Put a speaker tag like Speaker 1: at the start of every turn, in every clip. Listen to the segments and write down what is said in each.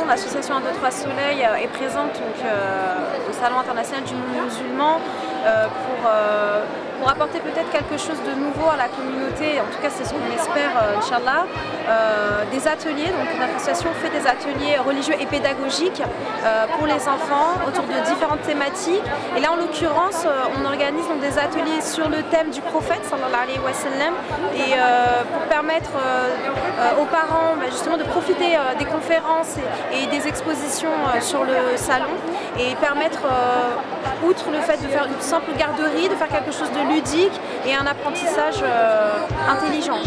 Speaker 1: L'association 1, 2, 3 Soleil est présente donc, au Salon international du monde musulman pour apporter peut-être quelque chose de nouveau à la communauté, en tout cas c'est ce qu'on espère, Inch'Allah. Des ateliers, donc notre association fait des ateliers religieux et pédagogiques pour les enfants autour de différentes thématiques. Et là en l'occurrence, on organise donc des ateliers sur le thème du prophète sallallahu alayhi wa sallam et pour permettre aux parents justement de profiter des conférences et des expositions sur le salon et permettre, outre le fait de faire une simple garderie, de faire quelque chose de ludique et un apprentissage intelligent.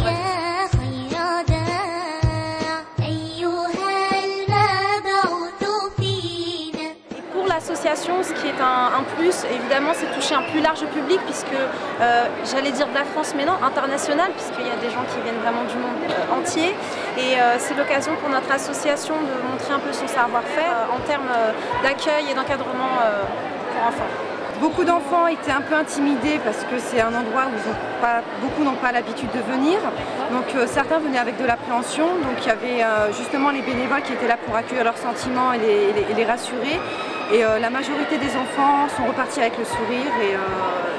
Speaker 1: L'association, ce qui est un plus, évidemment, c'est toucher un plus large public, puisque j'allais dire de la France, mais non, international, puisqu'il y a des gens qui viennent vraiment du monde entier. Et c'est l'occasion pour notre association de montrer un peu son savoir-faire en termes d'accueil et d'encadrement pour enfants.
Speaker 2: Beaucoup d'enfants étaient un peu intimidés parce que c'est un endroit où beaucoup n'ont pas l'habitude de venir. Donc certains venaient avec de l'appréhension. Donc il y avait justement les bénévoles qui étaient là pour accueillir leurs sentiments et les rassurer. Et la majorité des enfants sont repartis avec le sourire et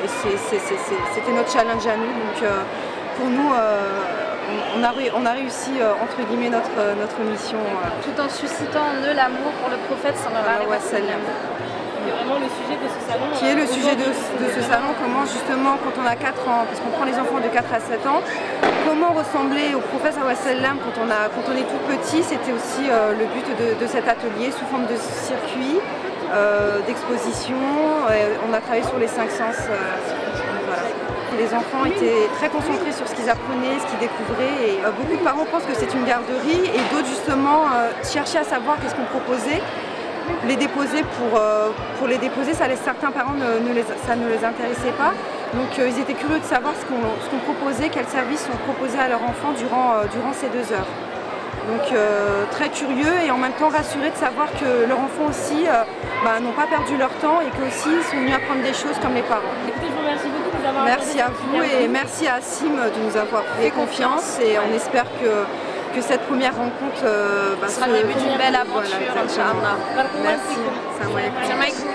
Speaker 2: c'était notre challenge à nous. Donc pour nous, on a réussi entre guillemets notre mission.
Speaker 1: Tout en suscitant en eux l'amour pour le prophète sallallahu alayhi wa sallam.
Speaker 3: Qui est vraiment le sujet de ce salon.
Speaker 2: Qui est le sujet de ce salon, comment justement quand on a 4 ans, parce qu'on prend les enfants de 4 à 7 ans, comment ressembler au prophète sallallahu alayhi wa sallam quand on est tout petit. C'était aussi le but de cet atelier sous forme de circuit, d'exposition. On a travaillé sur les 5 sens. Voilà. Les enfants étaient très concentrés sur ce qu'ils apprenaient, ce qu'ils découvraient. Et beaucoup de parents pensent que c'est une garderie et d'autres justement cherchaient à savoir qu'est-ce qu'on proposait. Les déposer pour les déposer, certains parents ça ne les intéressait pas. Donc ils étaient curieux de savoir ce qu'on proposait, quels services sont proposés à leurs enfants durant ces 2 heures. Donc très curieux et en même temps rassurés de savoir que leurs enfants aussi n'ont pas perdu leur temps et qu'eux aussi sont venus apprendre des choses comme les parents.
Speaker 3: Écoutez, je vous remercie beaucoup de nous avoir
Speaker 2: Merci à vous et merci à Assim de nous avoir fait confiance et on espère que cette première rencontre
Speaker 1: sera le début d'une belle aventure,
Speaker 2: voilà,
Speaker 1: Inch'Allah.
Speaker 2: Merci. Salam alaikum.